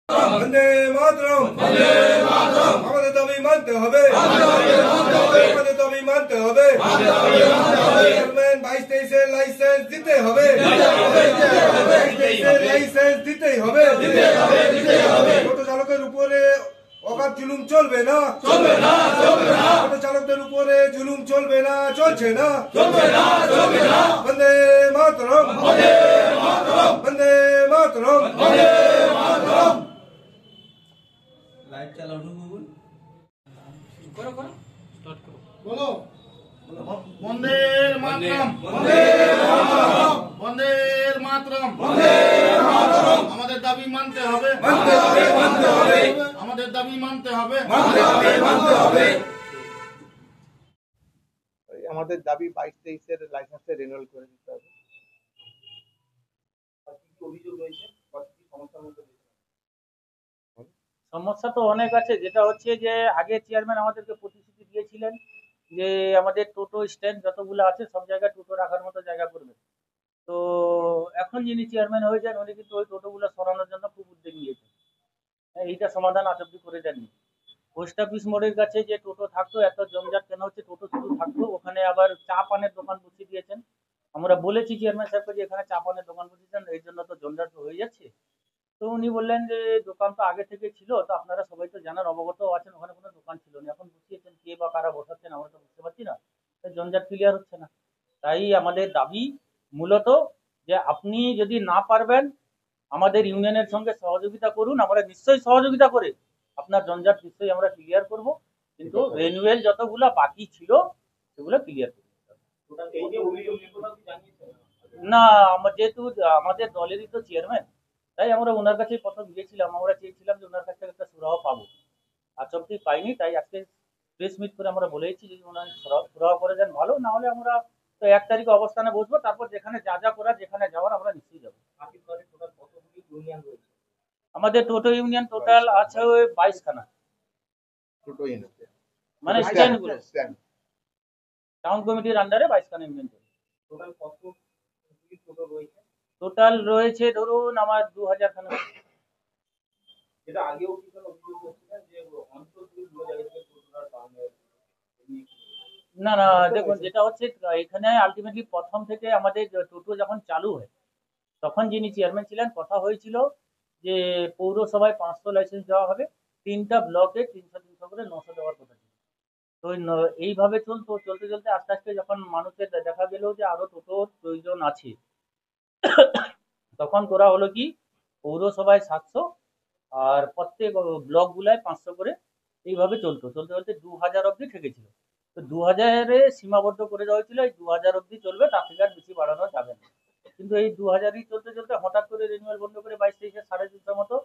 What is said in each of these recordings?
বন্দে মাতরম, আমাদের দাবি মানতে হবে, আমাদের দাবি মানতে হবে। চেয়ারম্যান 22-23 লাইসেন্স দিতে হবে, 22-23 লাইসেন্স দিতেই হবে। টোটো চালকের উপরে অগাধ জুলুম চলবে না, টোটো চালকদের উপরে জুলুম চলবে না, চলছে না। বন্দে মাতরম, বন্দে মাতরম। লাইট চালাও গুগল করো স্টার্ট করো বলো বন্দে মাতরম, বন্দে মাতরম। আমাদের দাবি মানতে হবে, আমাদের দাবি মানতে হবে। আমাদের দাবি 22-23 লাইসেন্সে রিনিউয়াল করে দিতে হবে। অভিযোগ রয়েছে, সমস্যার মধ্যে সমস্যা তো অনেক আছে। যেটা হচ্ছে যে আগে চেয়ারম্যান আমাদেরকে প্রতিশ্রুতি দিয়েছিলেন যে আমাদের টোটো স্ট্যান্ড যতগুলো আছে সব জায়গায় টোটো রাখার মতো জায়গা করবে। তো এখন যিনি চেয়ারম্যান হয়েছেন উনি কিন্তু ওই টোটোগুলো সরানোর জন্য খুব উদ্যোগ নিয়েছেন। এইটা সমাধান আজ অব্দি করে দেননি। পোস্ট অফিস মোড়ের কাছে যে টোটো থাকতো, এত জঞ্জাট কেন হচ্ছে, টোটো শুধু থাকতো, ওখানে আবার চা পানের দোকান বসিয়ে দিয়েছেন। আমরা বলেছি চেয়ারম্যান সাহেবকে যে এখানে চা পানের দোকান বসিয়েছেন, এই জন্য তো জঞ্জাট হয়ে যাচ্ছে। তো উনি বললেন যে দোকান তো আগে থেকে ছিল, তো আপনারা সবাই তো জানার অবগত আছেন, ওখানে কোনো দোকান ছিল না, এখন বসিয়েছেন, কে বা কারা বসাচ্ছেন আমরা তো বুঝতে পারছি না, জঞ্জাট ক্লিয়ার হচ্ছে না। তাই আমাদের দাবি মূলত যে আপনি যদি না পারবেন আমাদের ইউনিয়নের সঙ্গে সহযোগিতা করুন, আমরা নিশ্চয়ই সহযোগিতা করে আপনার জঞ্জাট নিশ্চয়ই আমরা ক্লিয়ার করব, কিন্তু রেনুয়েল যতগুলো বাকি ছিল সেগুলো ক্লিয়ার করব না। যেহেতু আমাদের দলেরই তো চেয়ারম্যান, তাই আমরা ওনার কাছে প্রথম গিয়েছিলাম, আমরা চেয়েছিলাম যে ওনার কাছ থেকে একটা সুরাহ পাবো, আজ অব্দি পাইনি। তাই আজকে প্রেস মিট করে আমরা বলেছি যে ওনার সুরাহ করে দেন ভালো, না হলে আমরা তো 1 তারিখে অবস্থানে বসবো, তারপর যেখানে যা যা করার, যেখানে যাওয়ার আমরা নিশ্চয়ই যাবো। আমাদের টোটো ইউনিয়ন টোটাল আছে 22 খানা, টোটো ইউনিয়ন মানে স্ট্যান্ডগুলো টাউন কমিটির আন্ডারে 22 খানা ইউনিয়ন। টোটাল কত টোটো রয়েছে? টোটাল রয়েছে ধরুন আমার 2000 খানা। যেটা আগেও কিছু অভিযোগ করছিলেন যে অঞ্চল থেকে দূরে জায়গা থেকে টোটোটা টাউনে। না না, দেখুন যেটা হচ্ছে এখানে আলটিমেটলি প্রথম থেকে আমাদের টোটো যখন চালু হয় তখন যিনি চেয়ারম্যান ছিলেন কথা হয়েছিল যে পৌরসভায় 500 লাইসেন্স দেওয়া হবে, 3টা ব্লকে 300 করে 900 দেওয়ার কথা ছিল। তো এইভাবে চলতে চলতে আস্তে আস্তে যখন মানুষের দেখা গেল যে আরো টোটোর প্রয়োজন আছে, তখন করা হলো কি পৌরসভায় 700 আর প্রত্যেক ব্লক গুলায় 500 করে, এইভাবে চলতে চলতে 2000 অব্দি ঠেকেছিল। তো 2000-এ সীমাবদ্ধ করে দেওয়া হয়েছিল, এই 2000 অব্দি চলবে, তার থেকে আর বেশি বাড়ানো যাবে না। কিন্তু এই 2000-ই চলতে হঠাৎ করে রিনিউয়াল বন্ধ করে 22-23-এর 350 মতো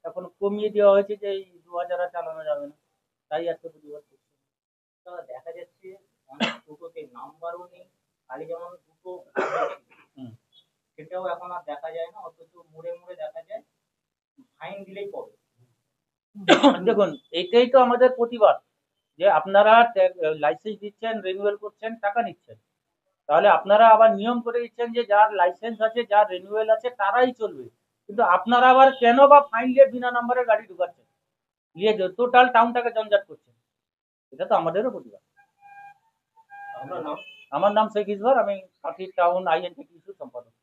এখন কমিয়ে দেওয়া হয়েছে যে এই 2000 আর চালানো যাবে না। তাই আজকে প্রতিবাদ করছি। দেখা যাচ্ছে অনেক টোটোতে নাম্বারও নেই, খালি যেমন দুটো সেটাও এখন আর দেখা যায় না, অথচ মোড়ে মোড়ে দেখা যায় ফাইন দিলেই পড়ে। দেখুন এটাই তো আমাদের প্রতিবাদ, যে আপনারা লাইসেন্স দিচ্ছেন, রিনিউয়াল করছেন, টাকা নিচ্ছেন, তাহলে আপনারা আবার নিয়ম করে দিচ্ছেন যে যার লাইসেন্স আছে, যার রিনিউয়াল আছে তারাই চলবে, কিন্তু আপনারা আবার কেন বা ফাইন নিয়ে বিনা নাম্বারের গাড়ি ঢুকাচ্ছেন, নিয়ে টোটাল টাউনটাকে জঞ্জাট করছেন। এটা তো আমাদেরও প্রতিবাদ। আমার নাম শেখ ইসবার, আমি কাঠি টাউন INTTC সম্পাদক।